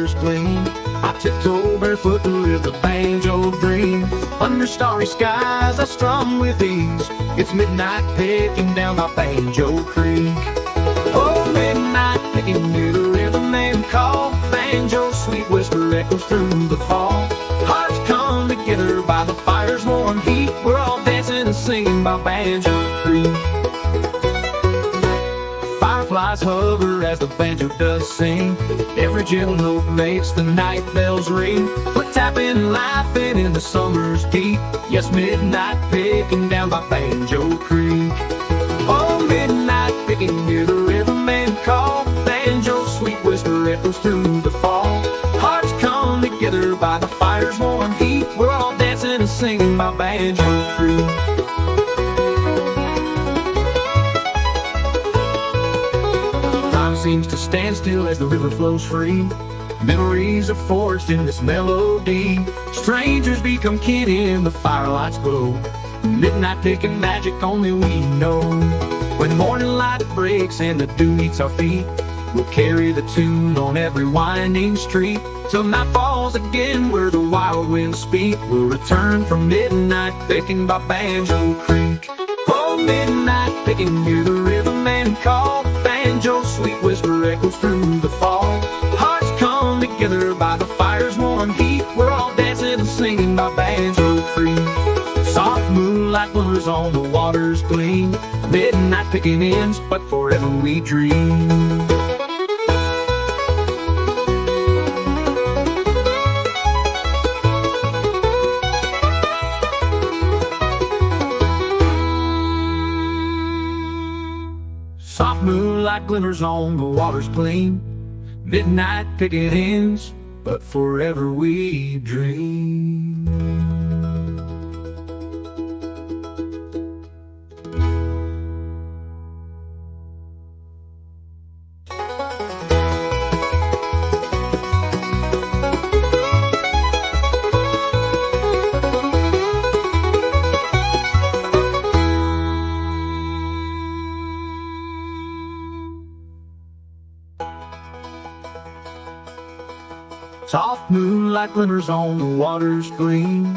waters gleam. I tiptoe barefoot to live the banjo dream. Under starry skies I strum with ease. It's midnight picking down my Banjo Creek. Oh, midnight picking near the riverman call. Banjo sweet whisper echoes through the fall. Hearts come together by the fire's warm heat. We're all dancing and singing by Banjo Creek. Fireflies hover as the banjo does sing. Every gentle note makes the night bells ring. We're tapping and laughing in the summer's heat. Yes, midnight picking down by Banjo Creek. Oh, midnight picking near the riverman call. Banjo sweet whisper echoes through the fall. Hearts come together by the fire's warm heat. We're all dancing and singing by Banjo Creek. Seems to stand still as the river flows free. Memories are forged in this melody. Strangers become kin in the firelight's glow. Midnight picking magic only we know. When morning light breaks and the dew meets our feet, we'll carry the tune on every winding street. Till night falls again where the wild winds speak. We'll return from midnight picking by Banjo Creek. Oh, midnight picking near the riverman call. Banjo sweet whisper echoes through the fall. Hearts come together by the fire's warm heat. We're all dancing and singing by Banjo Creek. Soft moonlight glimmers on the water's gleam. Midnight picking ends, but forever we dream. Soft moonlight glimmers on the water's gleam. Midnight picking ends, but forever we dream. Soft moonlight glimmers on the water's gleam.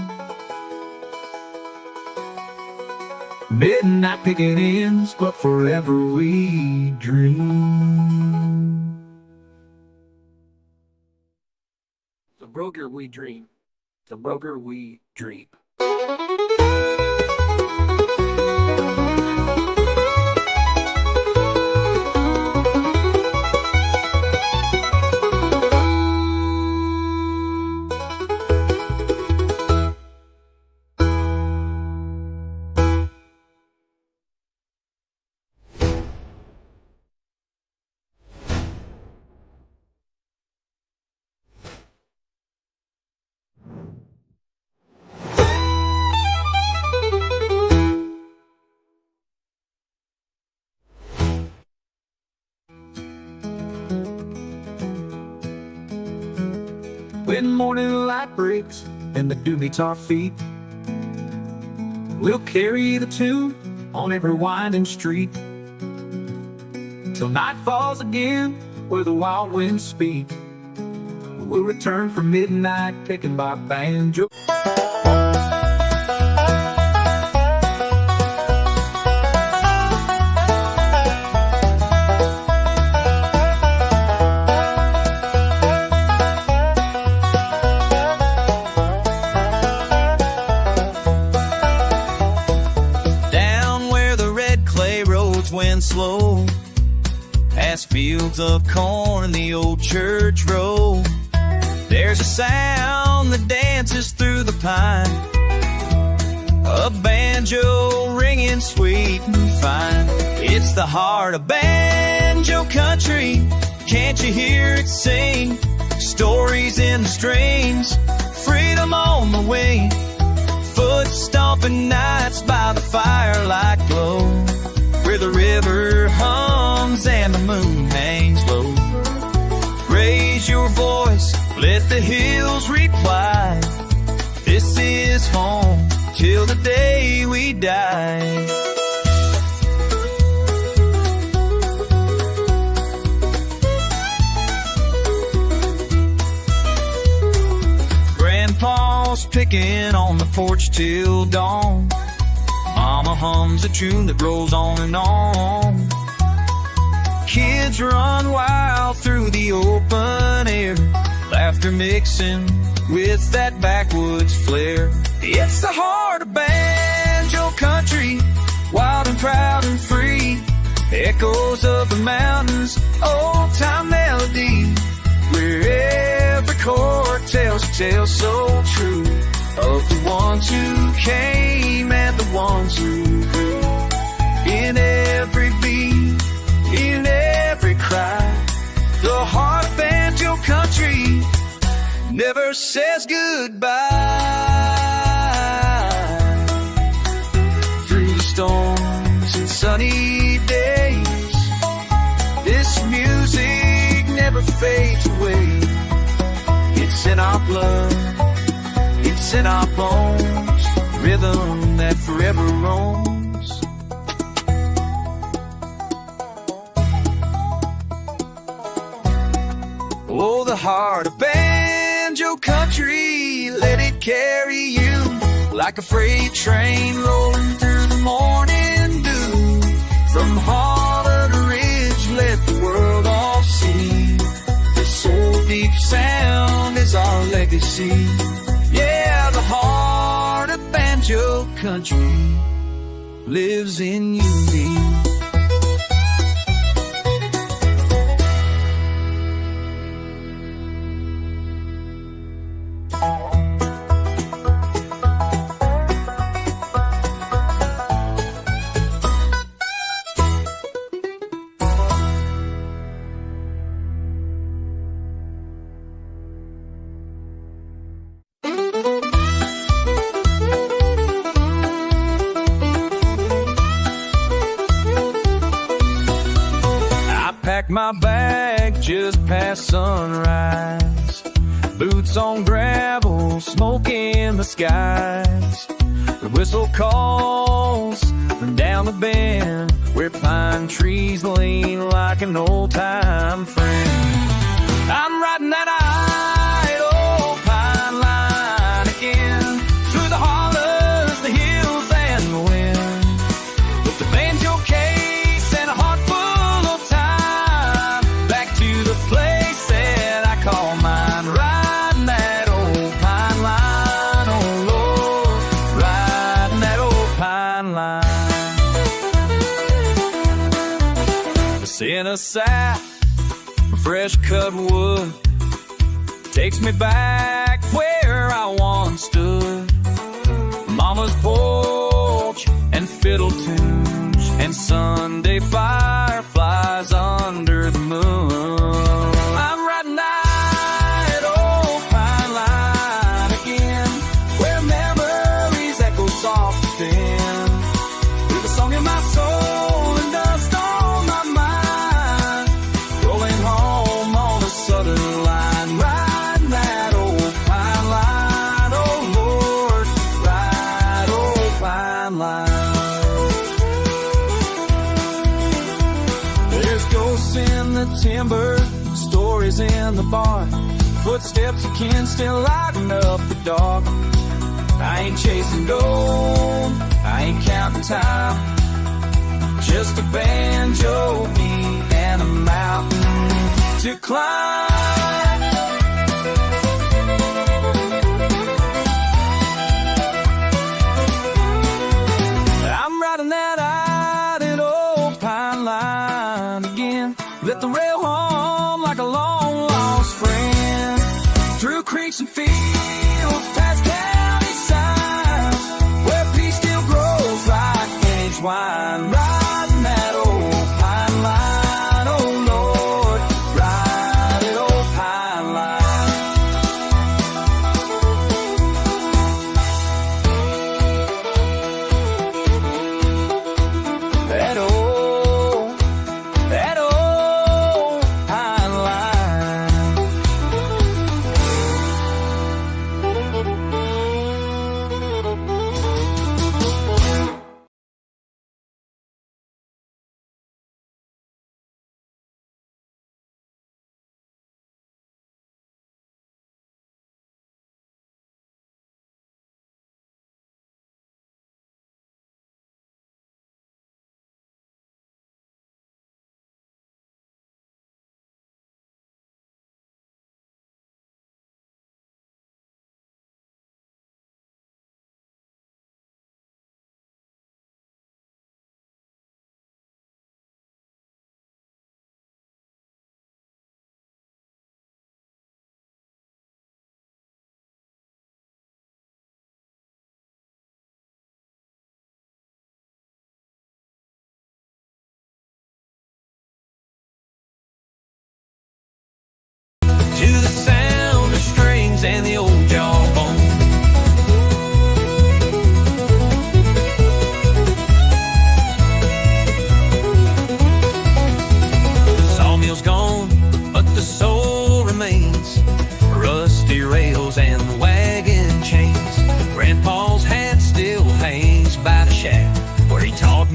Midnight picking ends, but forever we dream. The broker we dream. The broker we dream. When morning light breaks and the dew meets our feet, we'll carry the tune on every winding street. Till night falls again where the wild winds speak. We'll return from midnight picking by Banjo. Went slow past fields of corn and the old church road. There's a sound that dances through the pine, a banjo ringing sweet and fine. It's the heart of banjo country. Can't you hear it sing? Stories in the strings, freedom on the wing. Foot stomping nights by the firelight glow, where the river hums and the moon hangs low. Raise your voice, let the hills reply. This is home till the day we die. ticking on the porch till dawn. Mama hums a tune that rolls on and on. Kids run wild through the open air, laughter mixing with that backwoods flair. It's the heart of banjo country, wild and proud and free. Echoes of the mountains, old-time melody, where every chord tells a tale so true of the ones who came and the ones who grew. In every beat, in every cry, the heart of banjo country never says goodbye. Through the storms and sunny days, this music never fades away. It's in our blood, it's in our bones, rhythm that forever roams. Oh, the heart of banjo country, let it carry you like a freight train rolling through the morning dew. From hollow to ridge, let the world all see this soul deep sound is our legacy. Yeah, the heart of banjo country lives in you. My bag just past sunrise, boots on gravel, smoke in the skies. The whistle calls from down the bend, where pine trees lean like an old-time friend. I'm riding that idle pine line again, through the hollows, the hills, and the wind, with the banjo case and a heart full of time, back to the place that I call mine. Riding that old pine line, oh Lord, riding that old pine line. The scent of sap, fresh cut wood, takes me back where I once stood. Mama's porch and fiddle tunes and Sunday fireflies under the moon. I'm riding that old pine line again, where memories echo soft and thin, with a song in my soul and dust on my mind, rolling home on the southern line. Riding that old pine line, oh Lord, ride old pine line. There's ghosts in the timber, stories in the barn, footsteps of kin still lighting up the dark. I ain't chasing gold, I ain't counting time, just a banjo beat and a mountain to climb. I'm riding that idle old pine line again, let the rail hum like a long lost friend, through creeks and fields, past county signs, where peace still grows like aged wine. Riding that old pine line, oh Lord, ride it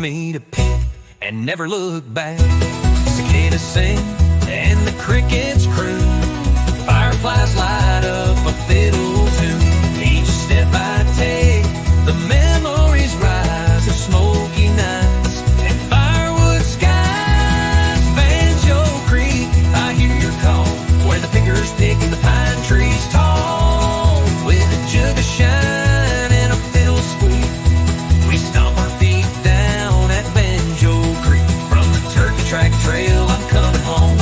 me to pick and never look back. Cicadas sing and the crickets croon, fireflies light up a fiddle tune. Each step I take, the memories rise of smoky nights and firewood skies. Banjo Creek, I hear your call, where the pickers pick and the pine trees tall. With a jug of shine and a fiddle squeak, we stomp our feet down at Banjo Creek. From the Turkey Track Trail, I'm coming home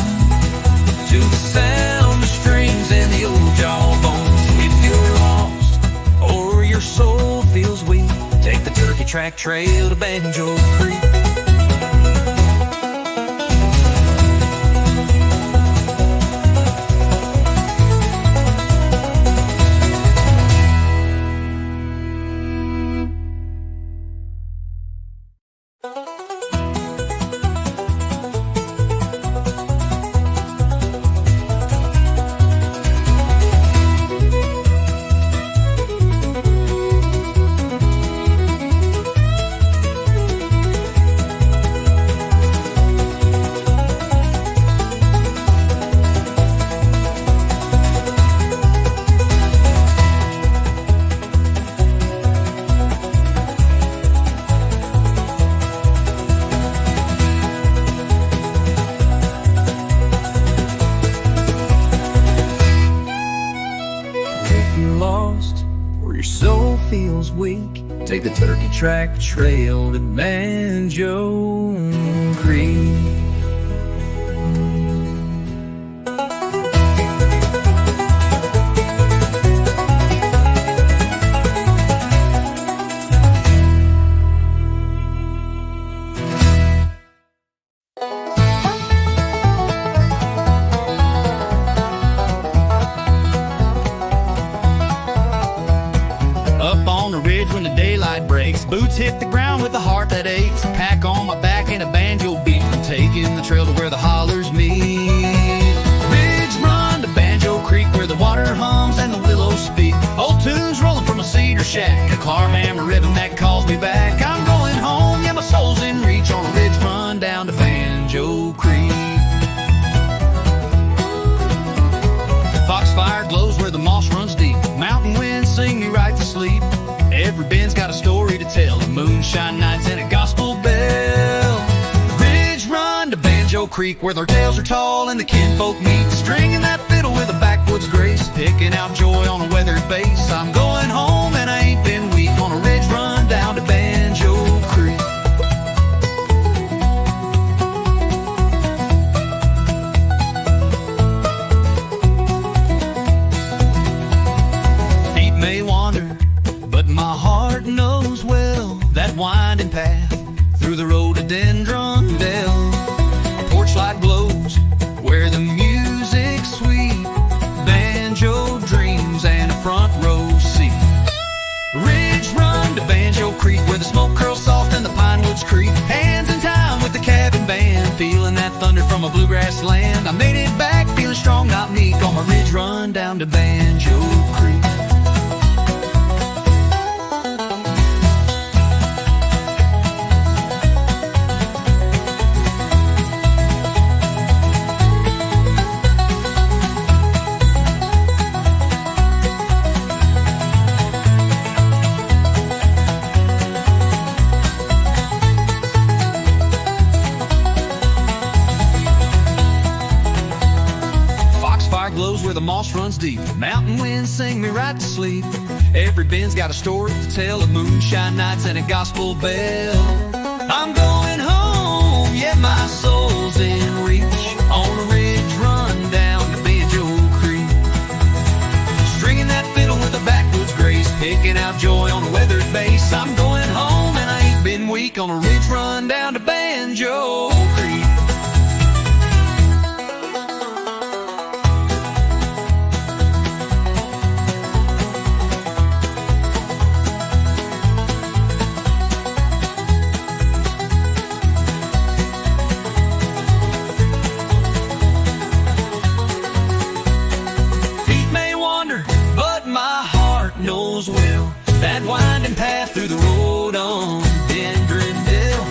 to the sound of strings and the old jawbones. If you're lost or your soul feels weak, take the Turkey Track Trail to Banjo Creek. Take the Turkey Track Trail to Banjo Creek. Up on the ridge when the daylight breaks, boots hit the ground with a heart that aches. Pack on my back and a banjo beat, I'm taking the trail to where the hollers meet. Ridge run to Banjo Creek where the water hums and the willows speak. Old tunes rolling from a cedar shack, a clawhammer ribbon that calls me back. I'm going home, yeah, my soul's in reach on a ridge run down to Banjo Creek. Foxfire glows where the moss runs deep, mountain winds sing me right to sleep. Every bend's got a story to tell, a moonshine nights and a gospel bell. Ridge run to Banjo Creek where their tales are tall and the kinfolk meet, stringing that fiddle with a backwoods grace, picking out joy on a weathered bass. I'm going home and I ain't been weak on a ridge run down to Banjo Creek. Feet may wander, but my heart knows well that winding path through the rhododendron dell. A porch light glows where the music's sweet, banjo dreams and a front row seat. Ridge run to Banjo Creek where the smoke curls soft and the pine woods creak. Hands in time with the cabin band, feeling that thunder from a bluegrass land. I made it back feeling strong, not meek, on my ridge run down to Banjo Creek. Glows where the moss runs deep, mountain winds sing me right to sleep. Every bend's got a story to tell, of moonshine nights and a gospel bell. I'm going home, yeah, my soul's in reach on a ridge run down to Banjo Creek. Stringing that fiddle with a backwoods grace, picking out joy on a weathered bass. I'm going home and I ain't been weak on a ridge run down to Banjo Creek. Knows well that winding path through the rhododendron dell.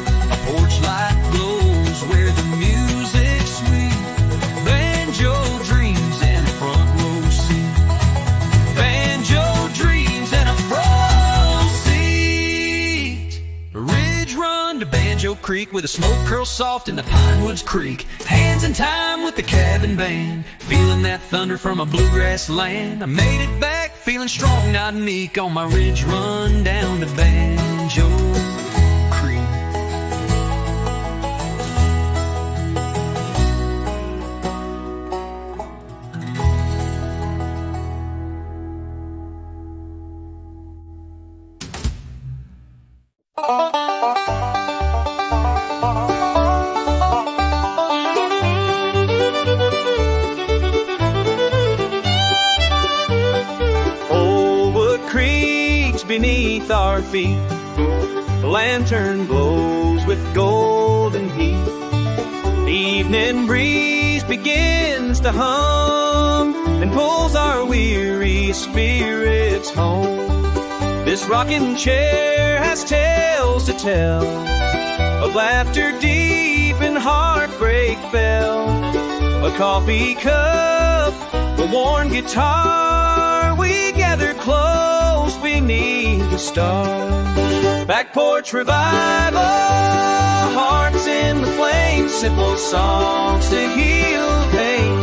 Banjo Creek, where the smoke curls soft in the pine woods creek. Hands in time with the cabin band, feeling that thunder from a bluegrass land. I made it back feeling strong, not meek, on my ridge run down to Banjo Creek. Beneath our feet, the lantern glows with golden heat. The evening breeze begins to hum and pulls our weary spirits home. This rocking chair has tales to tell of laughter deep and heartbreak fell. A coffee cup, a worn guitar, we gather close beneath the stars. Back porch revival, hearts in the flames, simple songs to heal pain.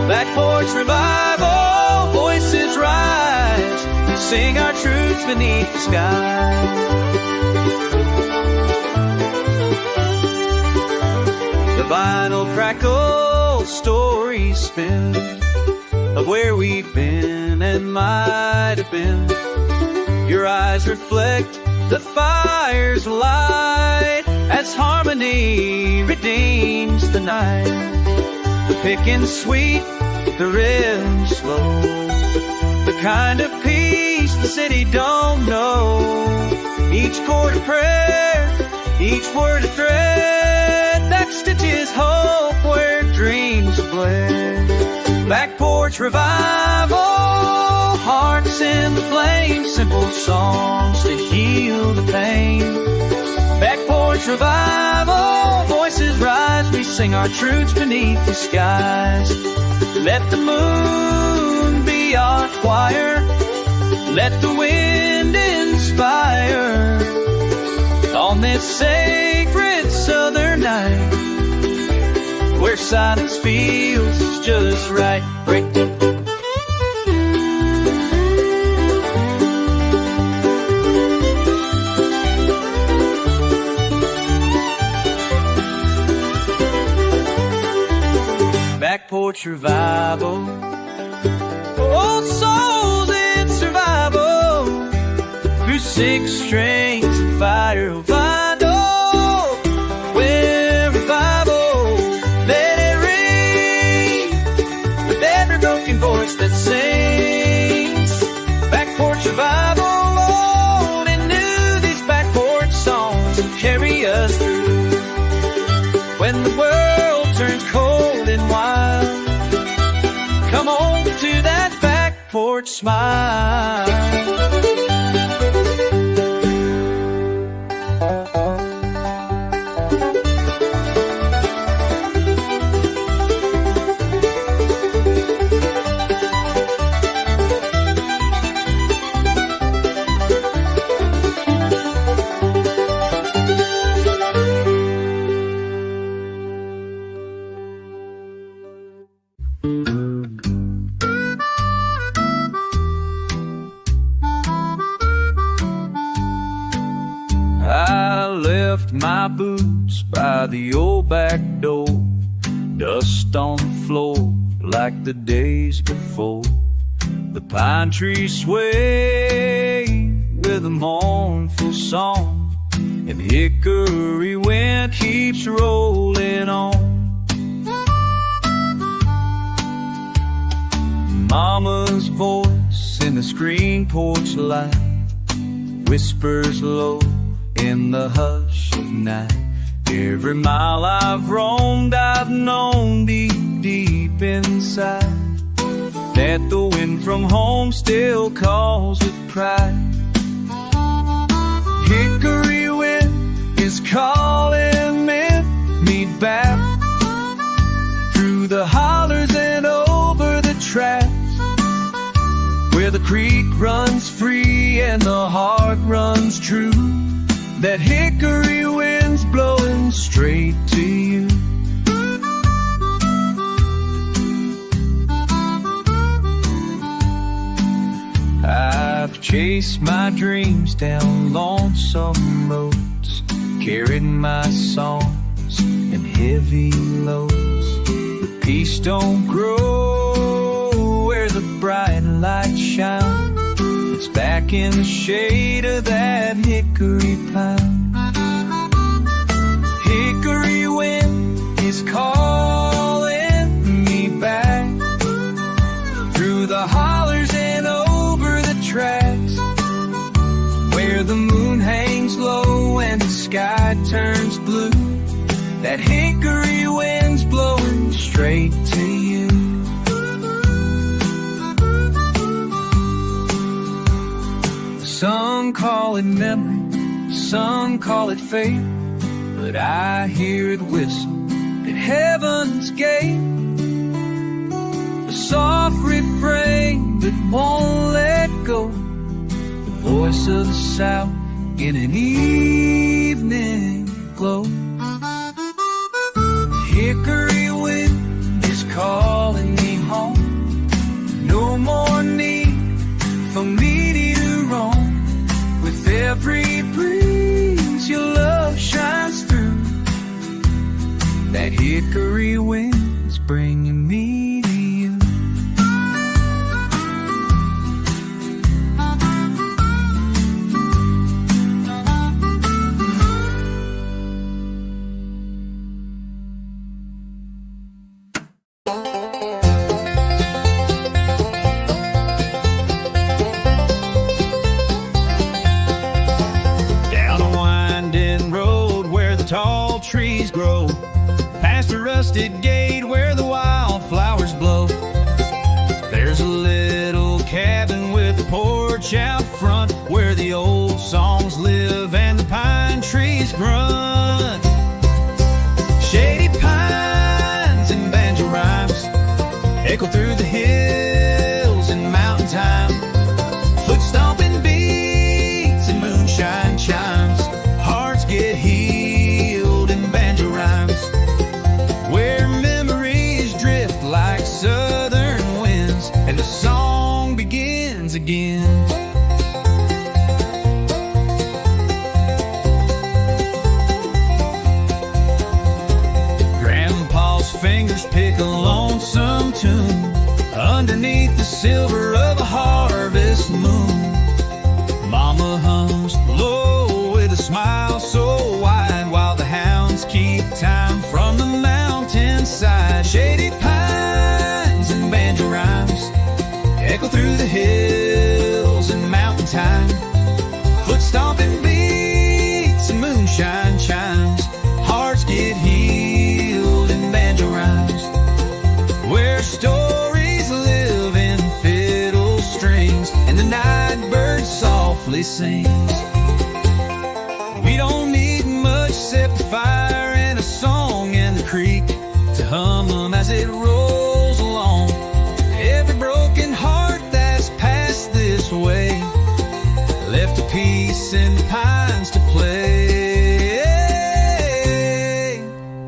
Back porch revival, voices rise, we sing our truths beneath the sky. The vinyl crackle, stories spin of where we've been and might have been. Your eyes reflect the fire's light as harmony redeems the night. The picking's sweet, the rhythm's slow, the kind of peace the city don't know. Each chord a prayer, each word a thread that stitches hope where dreams bled. Back porch revival, hearts in the flames, simple songs to heal the pain. Back porch revival, voices rise, we sing our truths beneath the skies. Let the moon be our choir, let the wind inspire on this sacred southern night, where silence feels just right. Break. Back porch revival, old souls in survival, through six strings of fire will find hope. Where revival, let it ring with every broken voice that sings. Back porch revival, old and new, these back porch songs will carry us through. When the world turns cold and wild, come home to that back porch smile. I left my boots by the old back door, dust on the floor like the days before. The pine trees sway with a mournful song, and hickory wind keeps rolling on. Mama's voice in the screen porch light whispers low in the hush of night. Every mile I've roamed, I've known deep, deep inside that the wind from home still calls with pride. Hickory wind is calling me back through the hollers and over the tracks, where the creek runs free and the heart runs true. That hickory wind's blowing straight to you. I've chased my dreams down lonesome roads, carried my songs in heavy loads. But peace don't grow where the bright light shines. It's back in the shade of that hickory pine. Hickory wind is calling me back through the hollers and over the tracks, where the moon hangs low and the sky turns blue. That hickory wind's blowing straight to you. Some call it memory, some call it fate, but I hear it whistle at heaven's gate. A soft refrain that won't let go, the voice of the South in an evening glow. Hickory wind is calling me home. No more need for me to roam. With every breeze your love shines through. That hickory wind's bringing me to you. Tall trees grow, past the rusted gate where the wildflowers blow. There's a little cabin with a porch out front, where the old songs live and the pine trees grunt. Shady pines and banjo rhymes echo through the hills and mountain time. Foot stomping beats and moonshine chimes. Hearts get healed, where memories drift like southern winds, and the song begins again. Grandpa's fingers pick a lonesome tune underneath the silver of a harvest moon. Mama hums low with a smile so wide, while the hounds keep time from the mountainside. Shady pines and banjo rhymes echo through the hills and mountain time. Foot stomping beats and moonshine chimes. Hearts get healed in banjo rhymes, where stories live in fiddle strings and the night bird softly sings. We don't need much except a fire and a song in the creek to hum them as it rolls along. Every broken heart that's passed this way left a piece in the pines to play.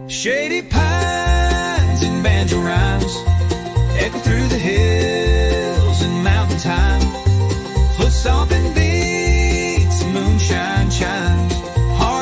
Shady pines and banjo rhymes echo through the hills and mountain time. Foot stomping beats and moonshine chimes. Heart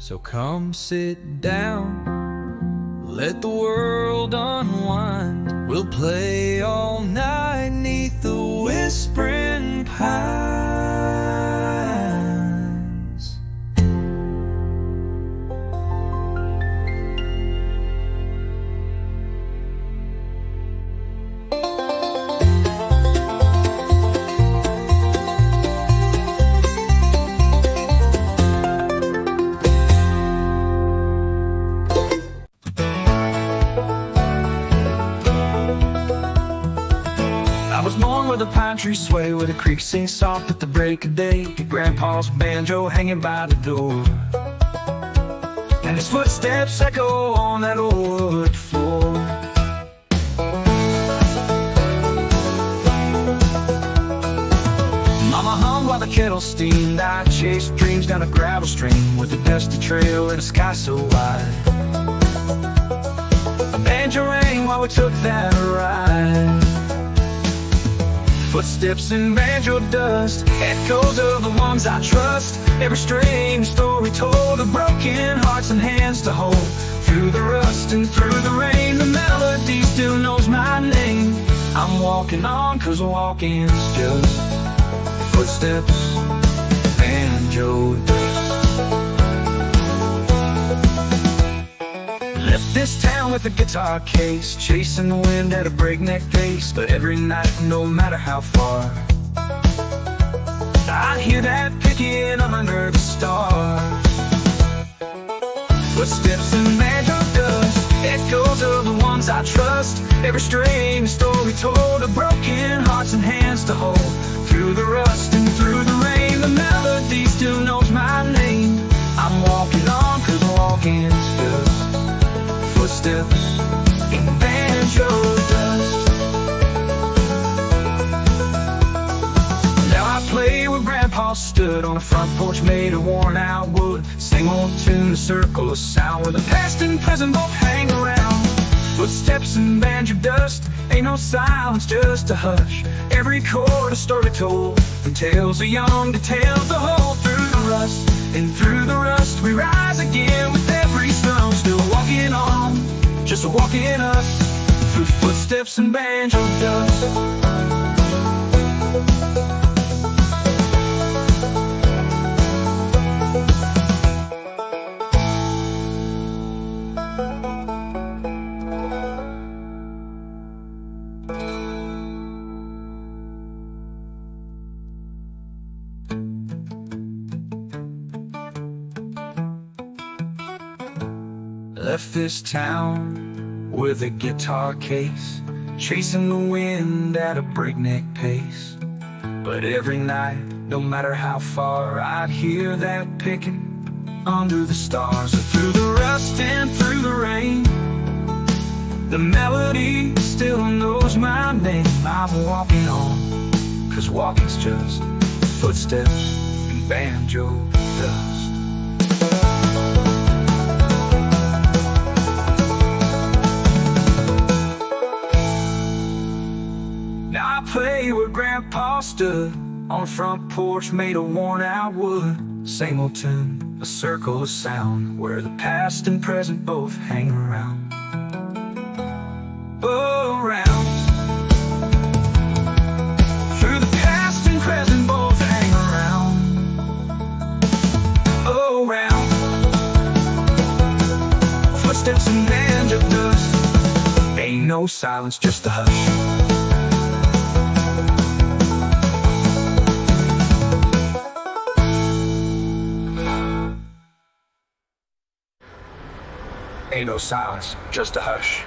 So come sit down, let the world unwind. We'll play all night 'neath the whispering pines. I was born where the pine trees sway, where the creek sings soft at the break of day. Grandpa's banjo hanging by the door, and his footsteps echo on that old wood floor. Mama hummed while the kettle steamed. I chased dreams down a gravel stream with a dusty trail and a sky so wide. A banjo rang while we took that ride. Footsteps in banjo dust, echoes of the ones I trust. Every strange story told of broken hearts and hands to hold. Through the rust and through the rain, the melody still knows my name. I'm walking on 'cause walking's just footsteps, banjo dust. Left this town with a guitar case, chasing the wind at a breakneck pace. But every night, no matter how far, I hear that picking under the stars. Footsteps in banjo dust, echoes of the ones I trust. Every strange story told of broken hearts and hands to hold. Through the rust and through the rain, the melody still knows my name. I'm walking on 'cause walking's just footsteps in banjo dust. Now I play where Grandpa stood on a front porch made of worn out wood. Same old tune, a circle of sound where the past and present both hang around. Footsteps in banjo dust, ain't no silence, just a hush. Every chord a story told, from tales of young to tales of old. Through the rust and through the rust, we rise again with every stone. Still walking on, just walking us through footsteps and banjo dust. Left this town with a guitar case, chasing the wind at a breakneck pace. But every night, no matter how far, I'd hear that picking under the stars. Through the rust and through the rain, the melody still knows my name. I'm walking on, 'cause walking's just footsteps and banjo dust. Now I play where Grandpa stood on a front porch made of worn out wood. Same old tune, a circle of sound where the past and present both hang around. Around. Through the past and present both hang around. Around. Footsteps in banjo dust, ain't no silence, just a hush. Ain't no silence, just a hush.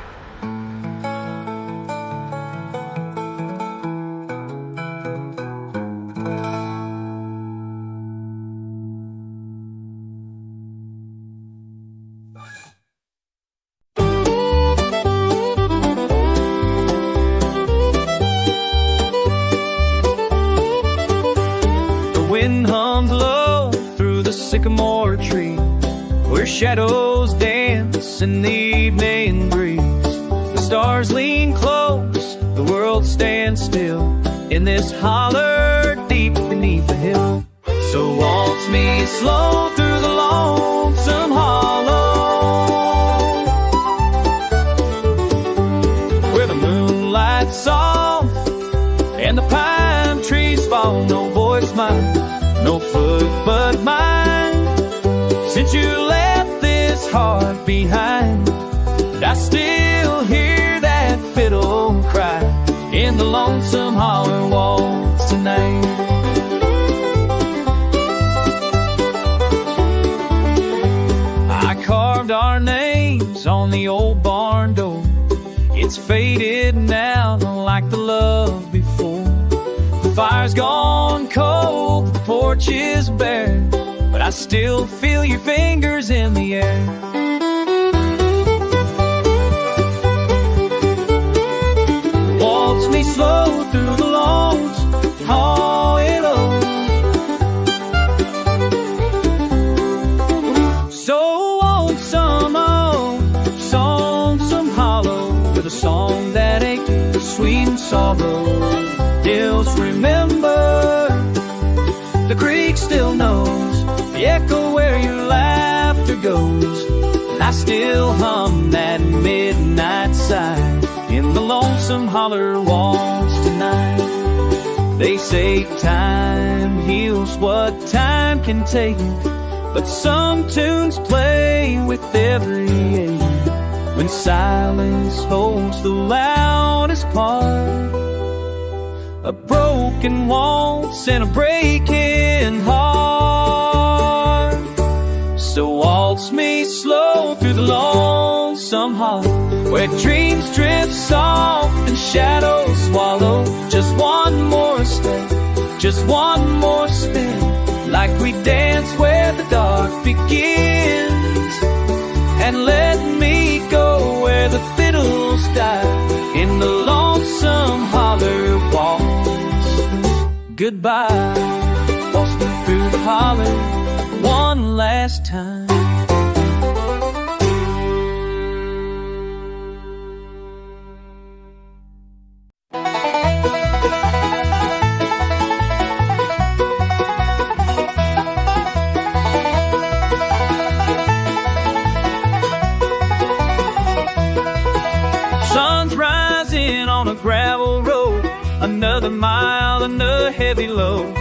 The wind hums low through the sycamore tree, where shadows dance in the evening breeze. The stars lean close, the world stands still in this holler deep beneath the hill. So waltz me slow through the lonesome hollow, where the moonlight's soft and the pine trees fall. No voice mine, no foot but mine. Since you left this heart behind, I still hear that fiddle cry in the lonesome holler waltz tonight. I carved our names on the old barn door. It's faded now like the love before. The fire's gone cold, the porch is bare, but I still feel your fingers in the air. Waltz me slow through the lawns, hollow. So old, some hollow, with a song that ain't sweet and sorrow. Hills remember, the creek still knows the echo where your laughter goes. And I still hum that midnight sigh in the lonesome holler waltz tonight. They say time heals what time can take, but some tunes play with every age. When silence holds the loudest part, a broken waltz and a breaking heart. So waltz me slow through the lonesome hollow, where dreams drift soft and shadows swallow. Just one more step, just one more spin, like we dance where the dark begins. And let me go where the fiddles die in the lonesome holler waltz. Goodbye, waltz me through the holler one last time. Gravel road, another mile, another heavy load.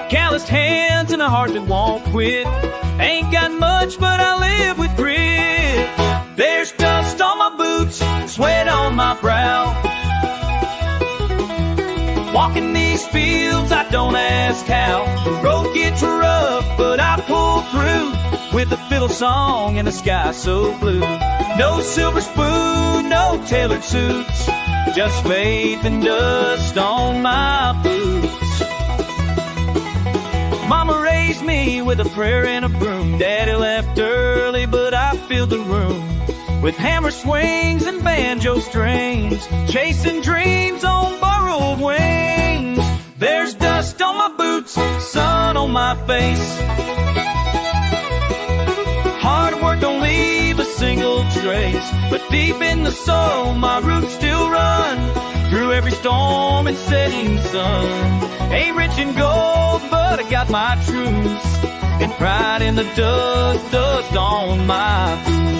Calloused hands and a heart that won't quit. Ain't got much, but I live with grit. There's dust on my boots, sweat on my brow. Walking these fields, I don't ask how. The road gets rough, but I pull through with a fiddle song and a sky so blue. No silver spoon, no tailored suits, just faith and dust on my boots. Mama raised me with a prayer and a broom. Daddy left early, but I filled the room with hammer swings and banjo strings, chasing dreams on borrowed wings. There's dust on my boots, sun on my face. Hard work don't leave a single trace, but deep in the soul my roots still run through every storm and setting sun. Ain't rich in gold, but I got my truths, and pride in the dust, dust on my boots.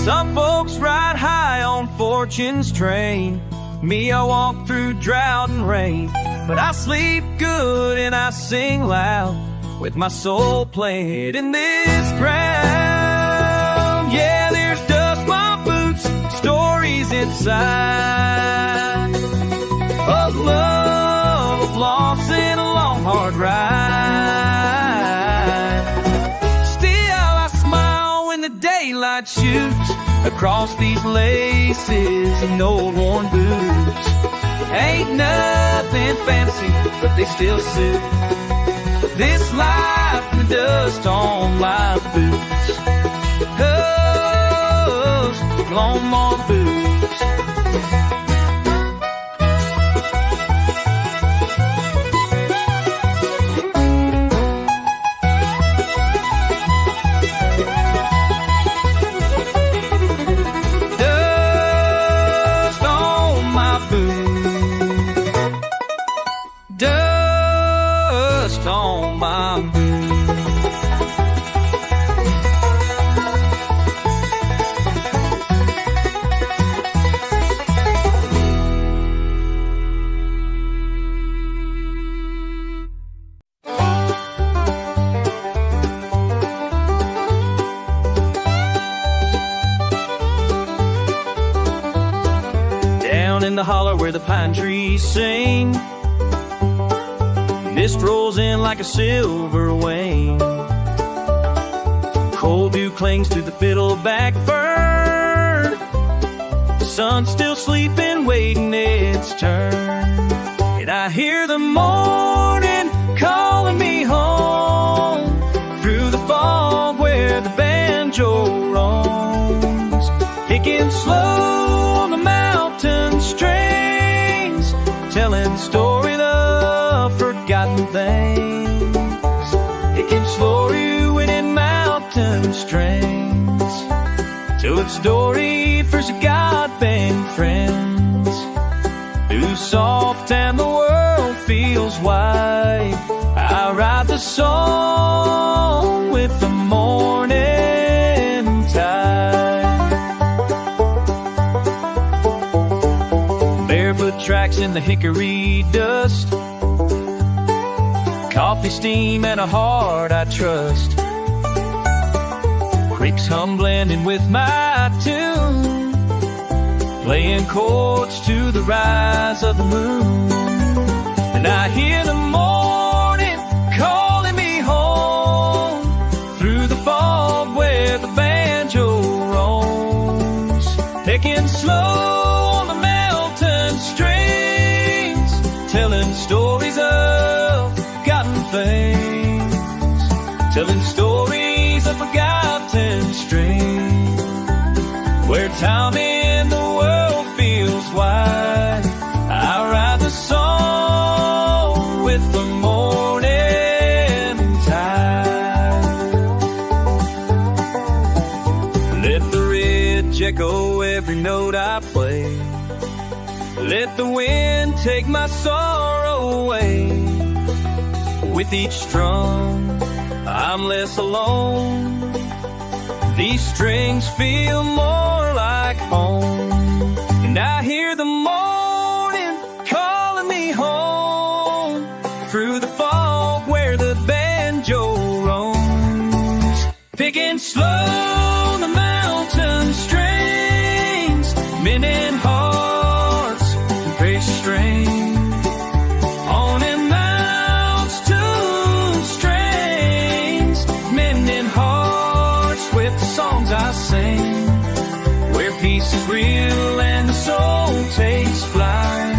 Some folks ride high on fortune's train. Me, I walk through drought and rain, but I sleep good and I sing loud with my soul played in this ground. Yeah, there's dust, my boots, stories inside of love, of loss, and a long hard ride. Still I smile when the daylight shoots across these laces and old worn boots. Ain't nothing fancy, but they still suit this life and the dust on my boots. Those long more boots. dust on my boots. Down in the holler where the pine trees sing, mist rolls in like a silver wing. Cold dew clings to the fiddleback fern. The sun's still sleeping, waiting its turn. And I hear the morning calling me home through the fog where the banjo roams, picking slow on the mountain strings, telling stories of forgotten things. It can slow you in mountain strings, telling story for some God-bent friends, who's soft and the world feels wide. I ride the song with the morning tide. Barefoot tracks in the hickory dust, coffee steam and a heart I trust. Creeks hum blending with my tune, playing chords to the rise of the moon. And I hear the morning calling me home through the fog where the banjo roams, picking slow on the mountain strings, telling stories of forgotten things, telling stories of forgotten strings, where time in the world feels wide. I ride the song with the morning tide. Let the ridge echo every note I play, let the wind take my sorrow away. With each strum, I'm less alone. These strings feel more like home. And I hear the morning calling me home through the fog where the banjo roams, picking slow the mountain strings, mending hearts and precious strings. I sing where peace is real and the soul takes flight.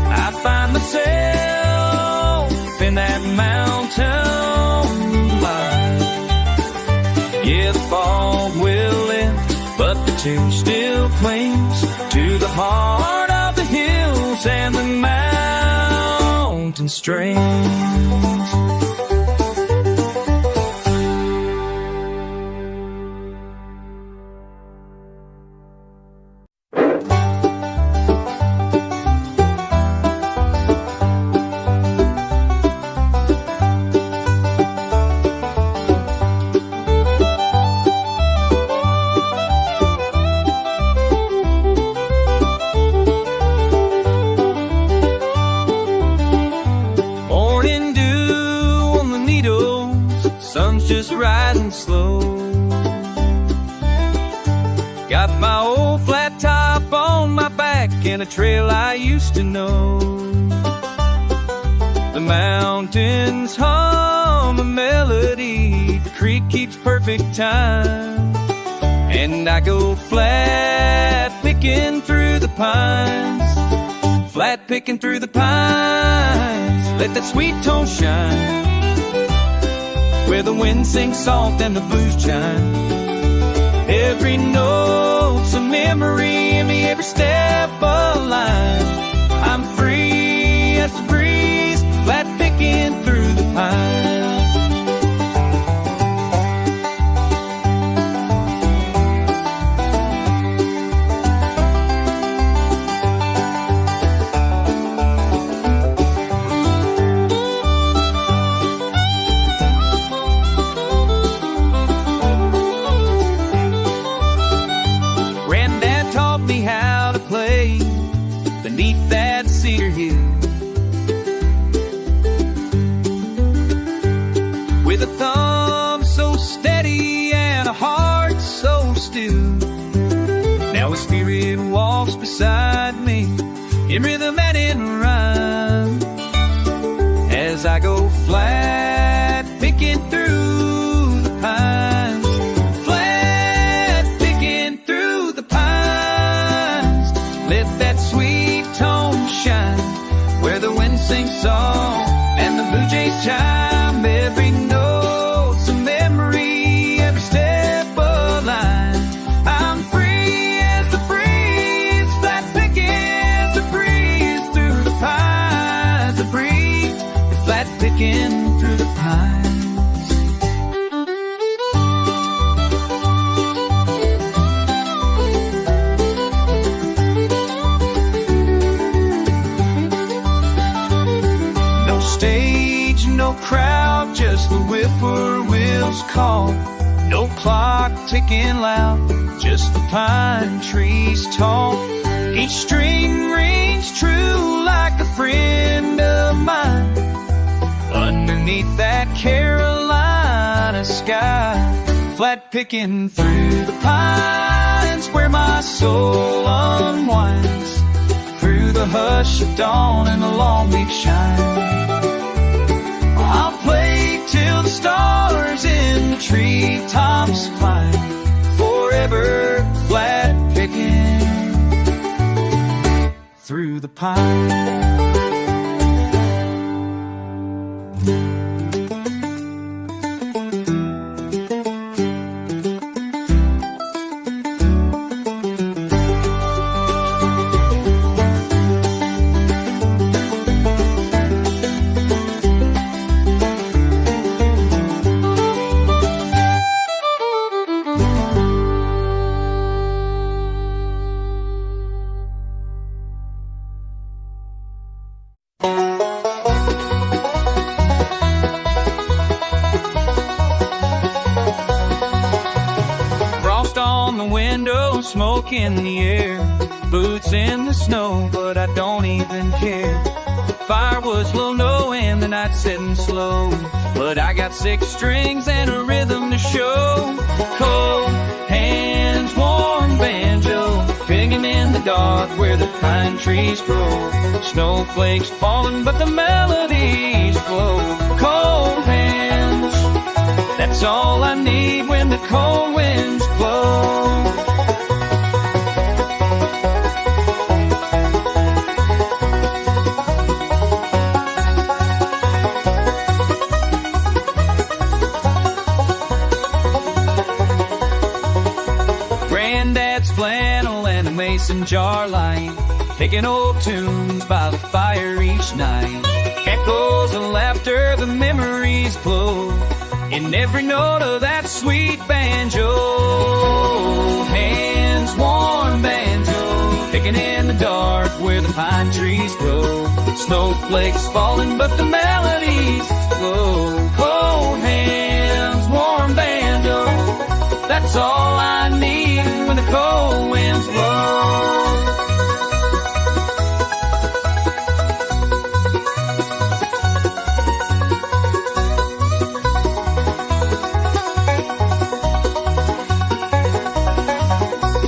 I find myself in that mountain light. Yeah, the fog will lift, but the tune still clings to the heart of the hills and the mountain strings. Just riding slow, got my old flat top on my back and a trail I used to know. The mountains hum a melody, the creek keeps perfect time, and I go flat picking through the pines, flat picking through the pines. Let that sweet tone shine where the wind sings soft and the blues chime. Every note's a memory in me, every step a line. I'm free as the breeze, flat picking through the pine. in rhythm and in rhyme. As I go flat picking through the pines, flat picking through the pines. Let that sweet tone shine where the wind sings song and the blue jays chime. Every note's a memory, every step a line. I'm free as the breeze, flat picking the breeze through the pines. The breeze, flat picking through the pines. No stage, no crowd, just the whippoorwill's call. No clock ticking loud, just the pine trees tall. Each string rings true like a friend of mine. Underneath that Carolina sky, flat picking through the pines where my soul unwinds. Through the hush of dawn and the long week shine, I'll play till the stars in the treetops climb. Forever flat picking through the pines. Smoke in the air, boots in the snow, but I don't even care. Firewood's low, no, and the night's setting slow, but I got 6 strings and a rhythm to show. Cold hands, warm banjo, picking in the dark where the pine trees grow. Snowflakes falling, but the melodies flow. Cold hands, that's all I need when the cold winds blow. Flannel and a mason jar line, picking old tunes by the fire each night. Echoes of laughter, the memories glow in every note of that sweet banjo. Hands warm banjo, picking in the dark where the pine trees grow. Snowflakes falling, but the melodies flow. Cold hands, warm banjo, that's all I need when the cold winds blow.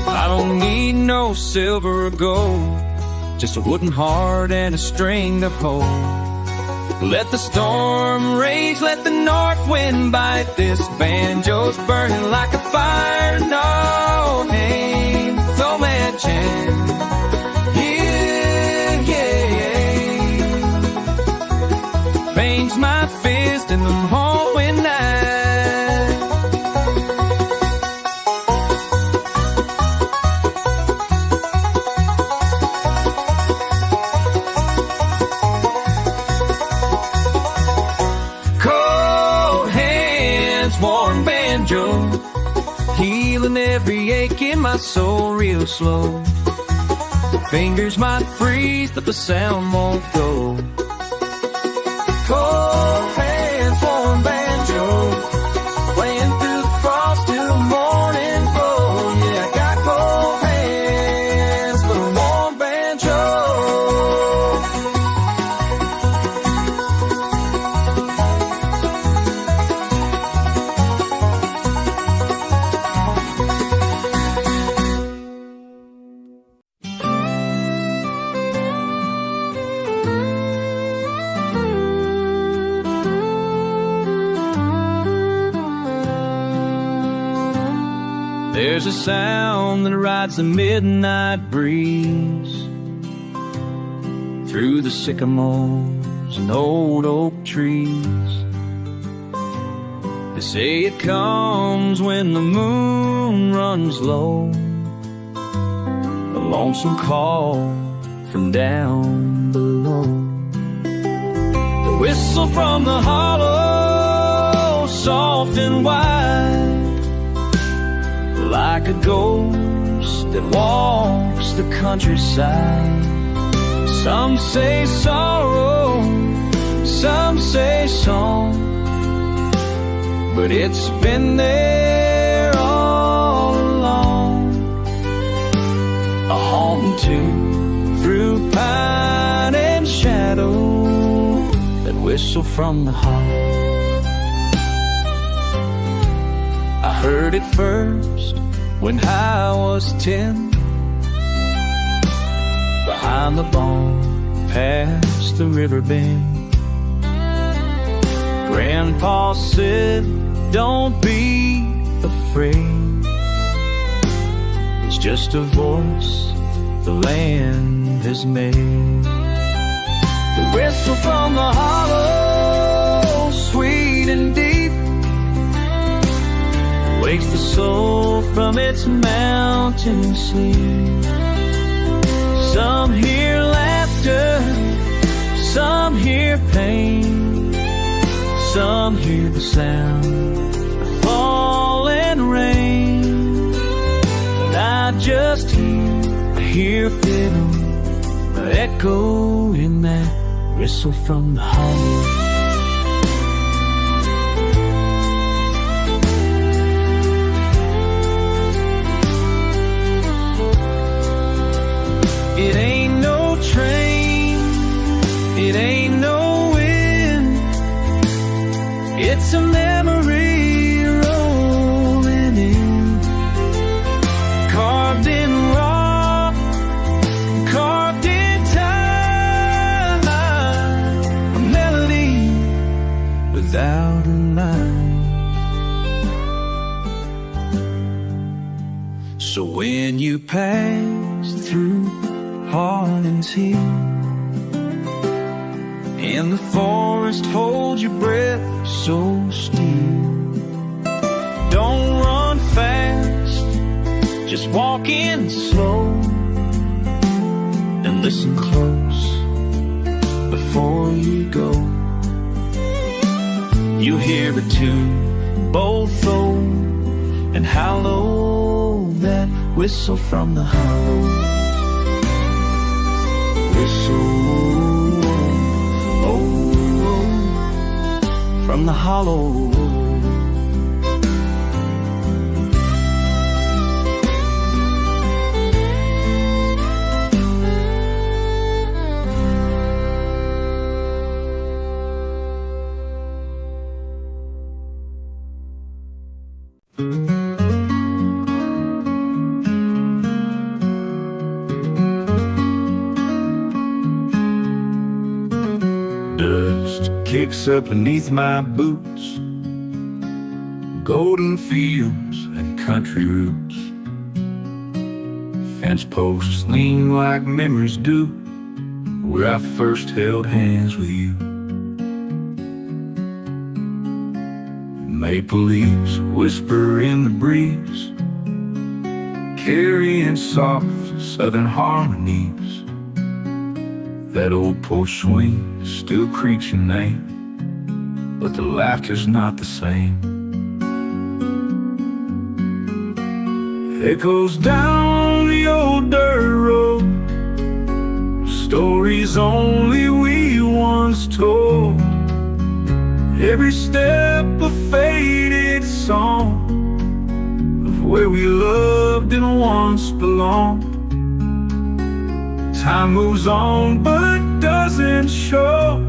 I don't need no silver or gold, just a wooden heart and a string to hold. Let the storm rage, let the north wind bite. This banjo's burning like a fire. No name, no mention. Yeah, yeah. Bangs my fist in the hallway night. Warm banjo, healing every ache in my soul real slow. Fingers might freeze, but the sound won't go. Cold hands, warm banjo, playing through the frost till morning glow. Yeah, I got cold hands, but a warm banjo. There's a sound that rides the midnight breeze through the sycamores and old oak trees. They say it comes when the moon runs low, a lonesome call from down below. The whistle from the hollow, soft and wide, like a ghost that walks the countryside. Some say sorrow, some say song, but it's been there all along. A haunting tune through pine and shadow, that whistle from the hollow. I heard it first when I was 10, behind the barn, past the river bend. Grandpa said, don't be afraid, it's just a voice the land has made. The whistle from the hollow, sweet and deep, wakes the soul from its mountain sleep. Some hear laughter, some hear pain, some hear the sound of falling rain. And I just hear a fiddle, an echo in that whistle from the hollow. It ain't no train, it ain't no wind, it's a memory rolling in, carved in rock, carved in time, a melody without a line. So when you pass through Harlan's Hill, in the forest hold your breath so still. Don't run fast, just walk in slow, and listen close before you go. You hear the tune, both low and hollow, that whistle from the hollow. Whistle, oh, from the hollow. Dust kicks up beneath my boots, golden fields and country roots. Fence posts lean like memories do, where I first held hands with you. Maple leaves whisper in the breeze, carrying soft southern harmonies. That old porch swing still creaks your name, but the laughter's not the same. Echoes down the old dirt road, stories only we once told. Every step a faded song of where we loved and once belonged. Time moves on but doesn't show,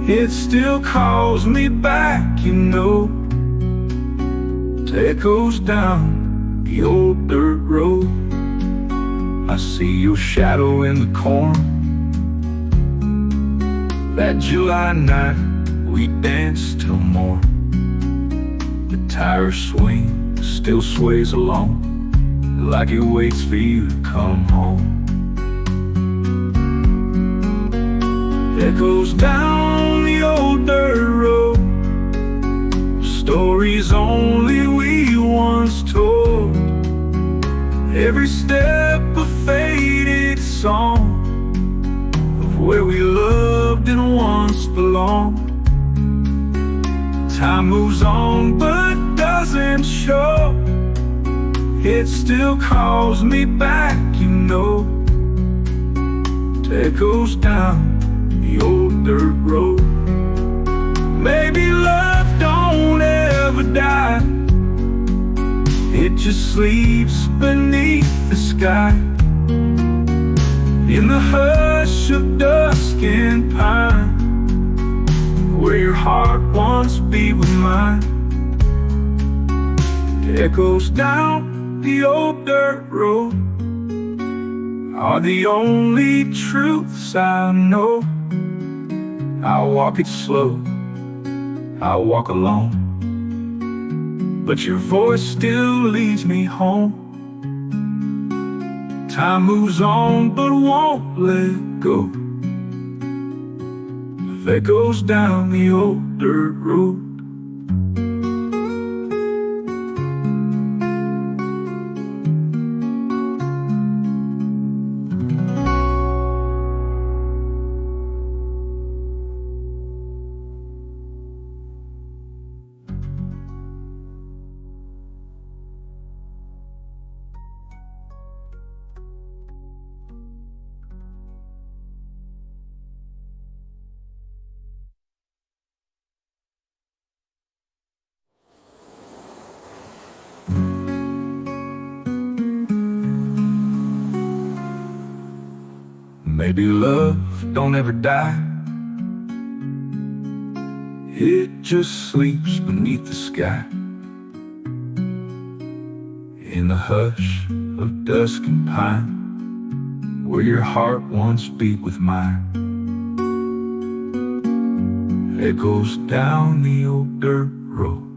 it still calls me back, you know. It echoes down the old dirt road. I see your shadow in the corn. That July night we danced till morn. The tires swing still sways along, like it waits for you to come home. Echoes down the old dirt road, stories only we once told. Every step a faded song of where we loved and once belonged. Time moves on but doesn't show. It still calls me back, you know. Echoes down the old dirt road. Maybe love don't ever die, it just sleeps beneath the sky. In the hush of dusk and pine, where your heart once beat with mine. Echoes down the old dirt road are the only truths I know. I'll walk it slow, I'll walk alone, but your voice still leads me home. Time moves on but won't let go. That goes down the old dirt road. Maybe love don't ever die, it just sleeps beneath the sky. In the hush of dusk and pine, where your heart once beat with mine. Echoes down the old dirt road.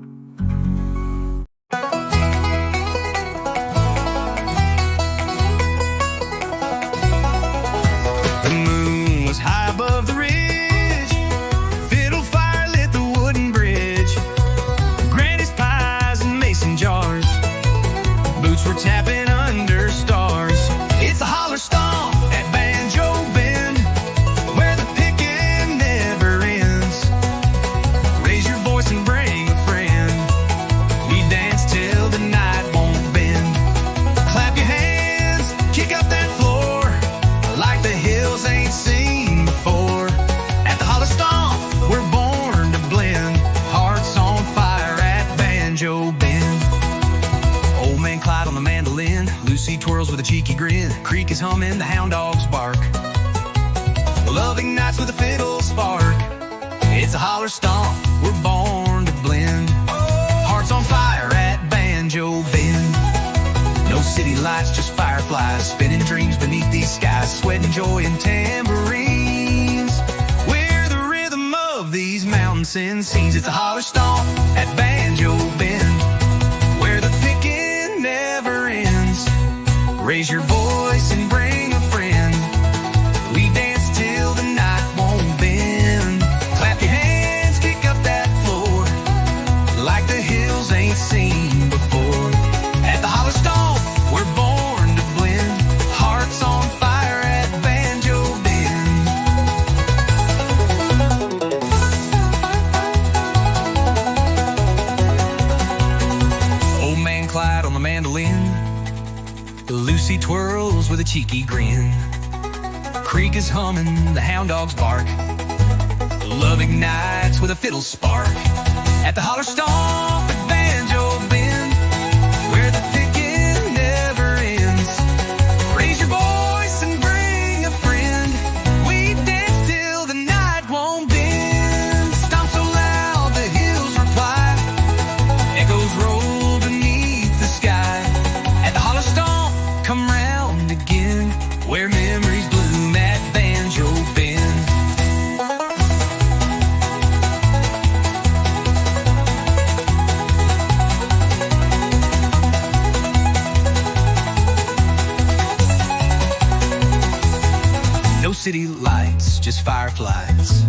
Tapping under stars. It's a holler stomp at Banjo Bend, where the picking never ends. Raise your voice and bring a friend. We dance till the night won't bend. Clap your hands, kick up that floor, like the hills ain't seen before. At the holler stomp, we're born to blend. Hearts on fire at Banjo Bend. Old man Clyde on the mandolin, Lucy twirls with a cheeky grin. Creek is humming, the hound dogs bark. Loving nights with a fiddle spark. It's a holler stomp, we're born to blend. Hearts on fire at Banjo Bend. No city lights, just fireflies, spinning dreams beneath these skies. Sweat and joy and tambourines, we're the rhythm of these mountains and seas. It's a holler stomp at Banjo Bend, where the picking never ends. Raise your voice and bring a friend. We dance till the night won't bend. Clap your hands, kick up that floor, like the hills ain't seen before. At the holler stomp, we're born to blend. Hearts on fire at Banjo Bend. Old man Clyde on the mandolin, Lucy twirls with a cheeky grin. Creek is humming, the hound dogs bark. Love ignites with a fiddle spark. At the holler stomp at Banjo Bend, where the picking never ends. Raise your voice and bring a friend. We dance till the night won't bend. Stomp so loud the hills reply. Echoes roll beneath the sky. At the holler stomp, come round again, where memories bloom at Banjo Bend. fireflies,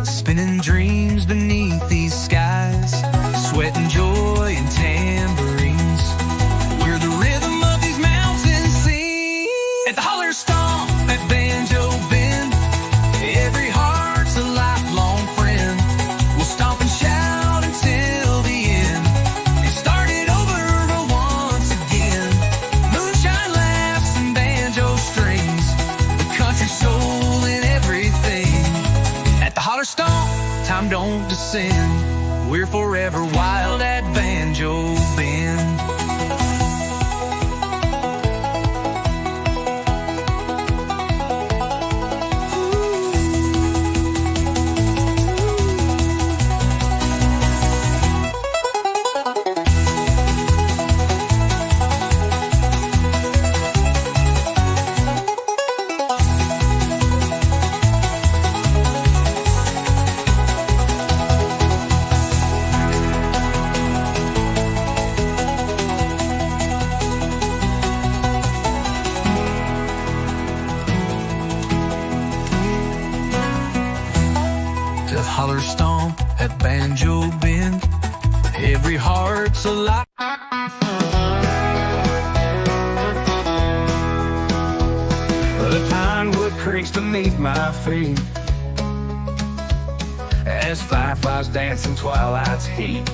spinning dreams beneath these skies, sweat and joy and tambourines. We're the rhythm of these mountains sing. At the holler stomp at Banjo Bend, every heart's a lifelong friend. We'll stomp and shout until the end and start it over once again. Moonshine laughs and banjo strings, the country soul in everything. At the holler stomp, time don't descend. We're forever wild at Banjo Bend. To holler stomp at Banjo Bend, every heart's alive. The pinewood creaks beneath my feet as fireflies dance in twilight's heat.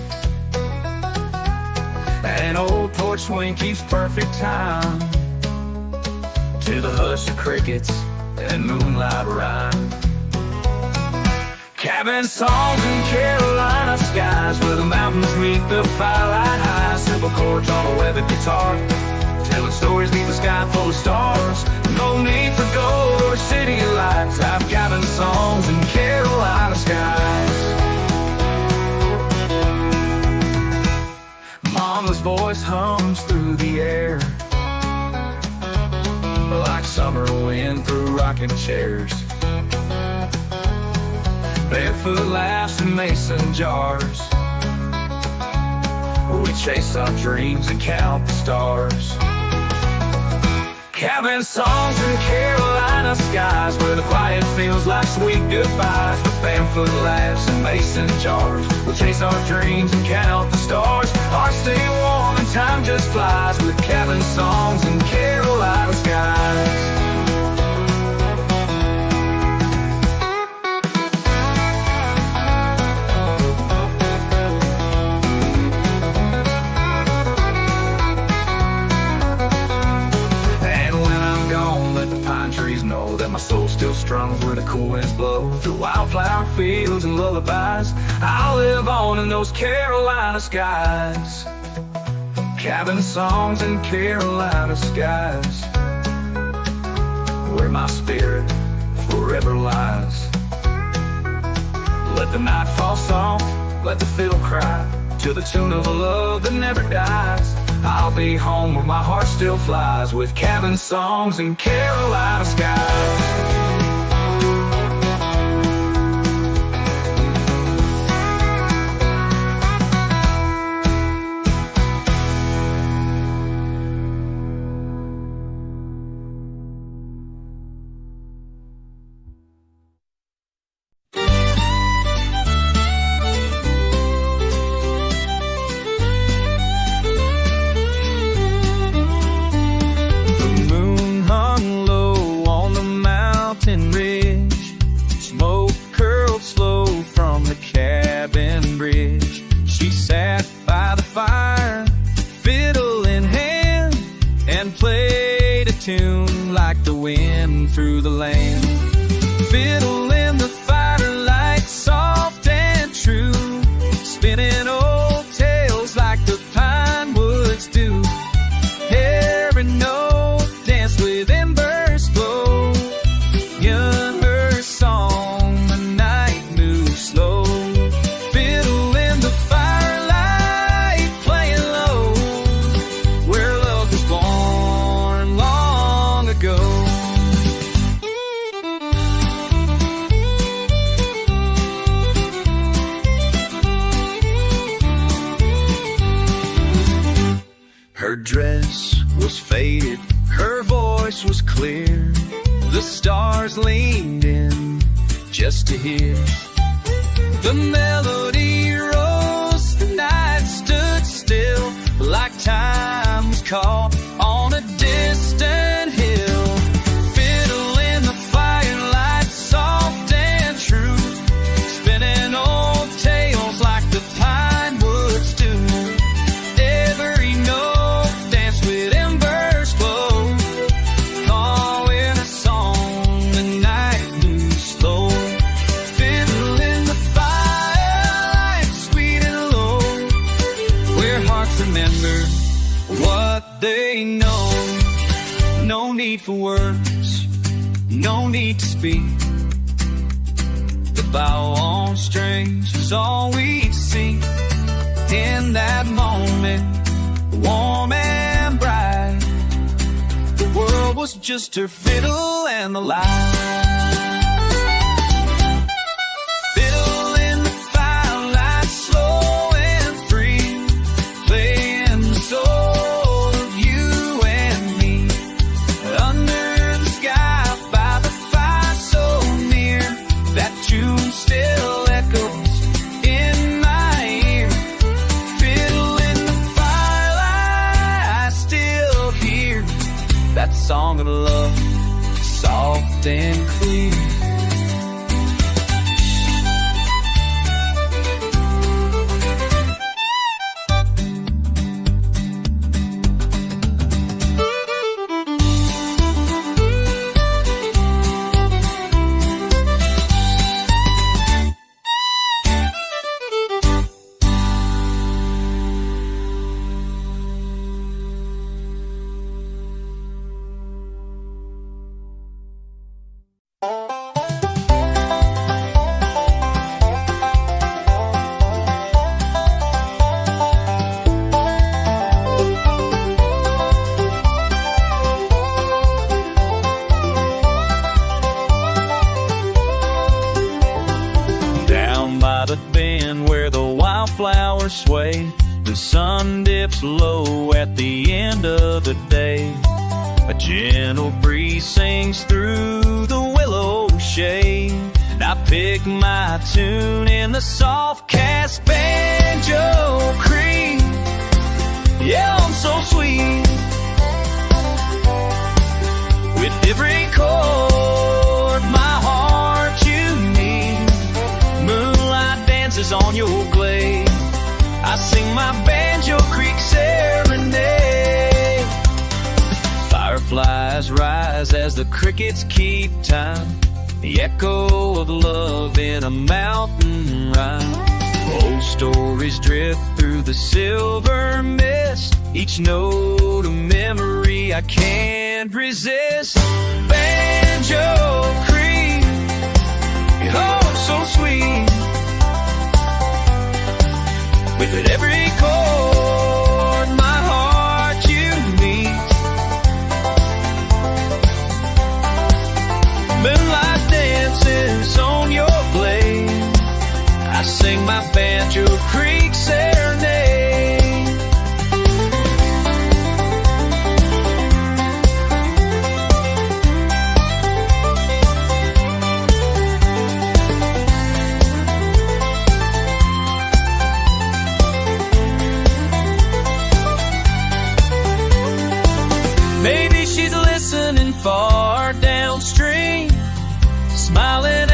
An old porch swing keeps perfect time to the hush of crickets and moonlight rhyme. Cabin songs in Carolina skies, where the mountains meet the firelight highs. Simple chords on a weathered guitar, telling stories beneath the sky full of stars. No need for gold or city lights. I've cabin songs in Carolina skies. Mama's voice hums through the air like summer wind through rocking chairs. Barefoot laughs in mason jars, we chase our dreams and count the stars. Cabin songs in Carolina skies, where the quiet feels like sweet goodbyes. With barefoot laughs in mason jars, we chase our dreams and count the stars. Hearts stay warm and time just flies, with cabin songs in Carolina skies. Know that my soul still strums where the cool winds blow. Through wildflower fields and lullabies, I'll live on in those Carolina skies. Cabin songs in Carolina skies, where my spirit forever lies. Let the night fall soft, let the fiddle cry, to the tune of a love that never dies. I'll be home where my heart still flies, with cabin songs in Carolina skies. Tune like the wind through the land. Fiddle in the firelight, soft and true, spinning old tales like the pine woods do. Every note dance with embers glow. Young her song, the night moves slow. Fiddle in the firelight, playing low, where love was born long ago. Her dress was faded, her voice was clear. The stars leaned in just to hear the melody rose. The night stood still like time was caught on a distant hill. Fiddle in the firelight, soft and true, spinning old tales like the pine woods do. Every note danced with embers glow, calling a song the night knew slow. Fiddle in the firelight, sweet and low, where hearts remember what they know. No need for words, no need to speak. The bow on strings was all we'd see. In that moment, warm and bright, the world was just her fiddle and the light. Fiddle in the firelight, slow and free, playing the soul of you and me. Under the sky, by the fire so near, that tune still echoes in my ear. Fiddle in the firelight, I still hear that song of love, soft and clear. Flowers sway, the sun dips low at the end of the day. A gentle breeze sings through the willow shade, and I pick my tune in the soft cast banjo creek. Yeah, I'm so sweet with every chord my heart you need. Moonlight dances on your glade, I sing my Banjo Creek serenade. Fireflies rise as the crickets keep time, the echo of love in a mountain rhyme. Old stories drift through the silver mist, each note a memory I can't resist. Banjo Creek, oh so sweet, with every chord my heart you meet. Moonlight dances on your blade, I sing my Banjo Creek serenade. Maybe she's listening far downstream, smiling